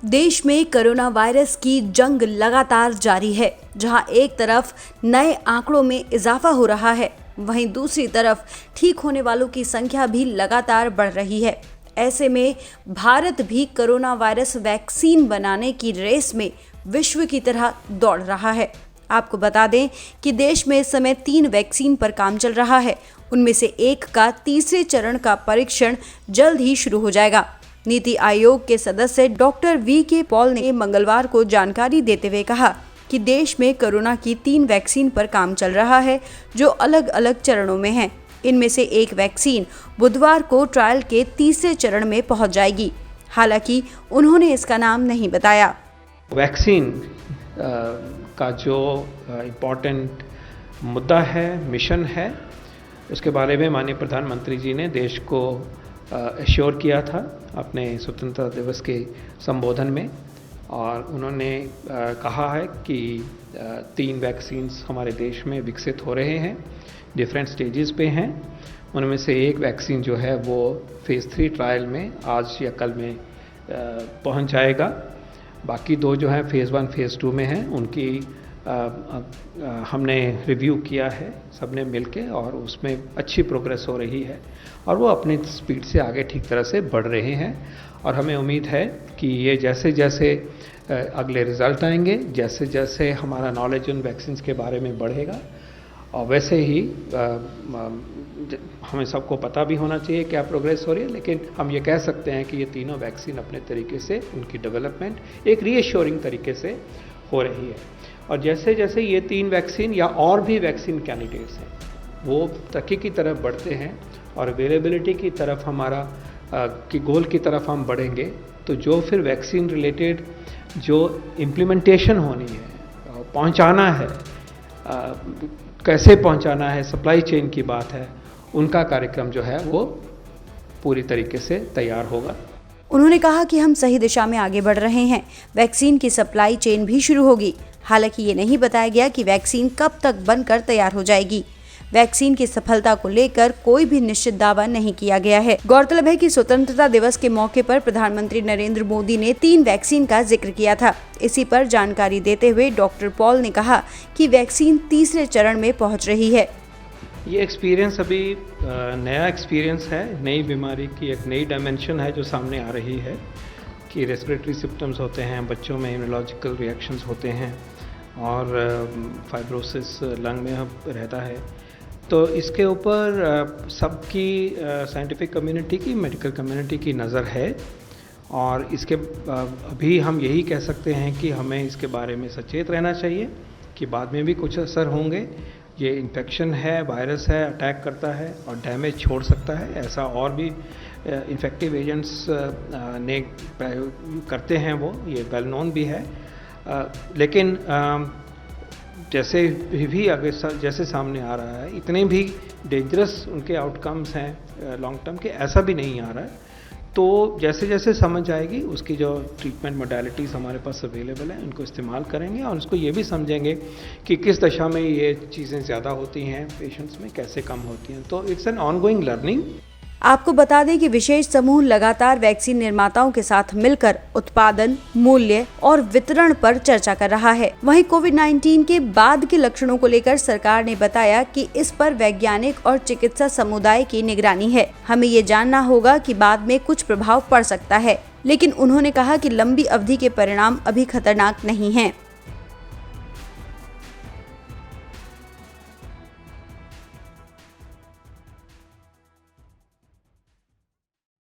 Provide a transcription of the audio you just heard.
देश में corona virus की जंग लगातार जारी है। जहां एक तरफ नए आंकड़ों में इजाफा हो रहा है, वहीं दूसरी तरफ ठीक होने वालों की संख्या भी लगातार बढ़ रही है। ऐसे में भारत भी कोरोना वायरस वैक्सीन बनाने की रेस में विश्व की तरह दौड़ रहा है। आपको बता दें कि देश में इस समय 3 वैक्सीन पर काम चल रहा है। उनमें से एक का तीसरे चरण का परीक्षण जल्द ही शुरू हो जाएगा। नीति आयोग के सदस्य डॉक्टर वी.के. पॉल ने मंगलवार को जानकारी देते हुए कहा कि देश में कोरोना की 3 वैक्सीन पर काम चल रहा है, जो अलग अलग चरणों में हैं। इनमें से एक वैक्सीन बुधवार को ट्रायल के तीसरे चरण में पहुंच जाएगी। हालांकि उन्होंने इसका नाम नहीं बताया। वैक्सीन का जो इम्पोर्टेंट मुद्दा है, मिशन है, उसके बारे में माननीय प्रधानमंत्री जी ने देश को एश्योर किया था अपने स्वतंत्रता दिवस के संबोधन में, और उन्होंने कहा है कि 3 वैक्सीन्स हमारे देश में विकसित हो रहे हैं, डिफरेंट स्टेजेस पे हैं। उनमें से एक वैक्सीन जो है वो फेज़ 3 ट्रायल में आज या कल में पहुंच जाएगा। बाकी 2 जो हैं फेज़ 1 फेज़ 2 में हैं, उनकी हमने रिव्यू किया है सबने मिलके, और उसमें अच्छी प्रोग्रेस हो रही है और वो अपनी स्पीड से आगे ठीक तरह से बढ़ रहे हैं। और हमें उम्मीद है कि ये जैसे जैसे अगले रिज़ल्ट आएंगे, जैसे जैसे हमारा नॉलेज उन वैक्सीन के बारे में बढ़ेगा, और वैसे ही हमें सबको पता भी होना चाहिए क्या प्रोग्रेस हो रही है। लेकिन हम ये कह सकते हैं कि ये तीनों वैक्सीन अपने तरीके से उनकी डेवलपमेंट एक रीएश्योरिंग तरीके से हो रही है। और जैसे जैसे ये 3 वैक्सीन या और भी वैक्सीन कैंडिडेट्स हैं वो तरक्की की तरफ बढ़ते हैं और अवेलेबिलिटी की तरफ हमारा की गोल की तरफ हम बढ़ेंगे, तो जो फिर वैक्सीन रिलेटेड जो इम्प्लीमेंटेशन होनी है, पहुंचाना है, कैसे पहुंचाना है, सप्लाई चेन की बात है, उनका कार्यक्रम जो है वो पूरी तरीके से तैयार होगा। उन्होंने कहा कि हम सही दिशा में आगे बढ़ रहे हैं। वैक्सीन की सप्लाई चेन भी शुरू होगी। हालांकि ये नहीं बताया गया कि वैक्सीन कब तक बनकर तैयार हो जाएगी। वैक्सीन की सफलता को लेकर कोई भी निश्चित दावा नहीं किया गया है। गौरतलब है कि स्वतंत्रता दिवस के मौके पर प्रधानमंत्री नरेंद्र मोदी ने 3 वैक्सीन का जिक्र किया था। इसी पर जानकारी देते हुए डॉक्टर पॉल ने कहा कि वैक्सीन तीसरे चरण में पहुंच रही है। ये एक्सपीरियंस अभी नया एक्सपीरियंस है, नई बीमारी की एक नई डायमेंशन है जो सामने आ रही है कि रेस्पिरेटरी सिम्टम्स होते हैं, बच्चों में इम्यूनोलॉजिकल रिएक्शंस होते हैं और फाइब्रोसिस लंग में रहता है। तो इसके ऊपर सबकी साइंटिफिक कम्युनिटी की, मेडिकल कम्युनिटी की नज़र है, और इसके अभी हम यही कह सकते हैं कि हमें इसके बारे में सचेत रहना चाहिए कि बाद में भी कुछ असर होंगे। ये इन्फेक्शन है, वायरस है, अटैक करता है और डैमेज छोड़ सकता है। ऐसा और भी इन्फेक्टिव एजेंट्स ने करते हैं, वो ये वेल नोन भी है। लेकिन जैसे भी आगे जैसे सामने आ रहा है, इतने भी डेंजरस उनके आउटकम्स हैं लॉन्ग टर्म के, ऐसा भी नहीं आ रहा है। तो जैसे जैसे समझ आएगी, उसकी जो ट्रीटमेंट मोडालिटीज़ हमारे पास अवेलेबल हैं उनको इस्तेमाल करेंगे, और उसको ये भी समझेंगे कि किस दशा में ये चीज़ें ज़्यादा होती हैं पेशेंट्स में, कैसे कम होती हैं। तो इट्स एन ऑनगोइंग लर्निंग। आपको बता दें कि विशेष समूह लगातार वैक्सीन निर्माताओं के साथ मिलकर उत्पादन, मूल्य और वितरण पर चर्चा कर रहा है। वहीं कोविड-19 के बाद के लक्षणों को लेकर सरकार ने बताया कि इस पर वैज्ञानिक और चिकित्सा समुदाय की निगरानी है। हमें ये जानना होगा कि बाद में कुछ प्रभाव पड़ सकता है, लेकिन उन्होंने कहा कि लंबी अवधि के परिणाम अभी खतरनाक नहीं हैं।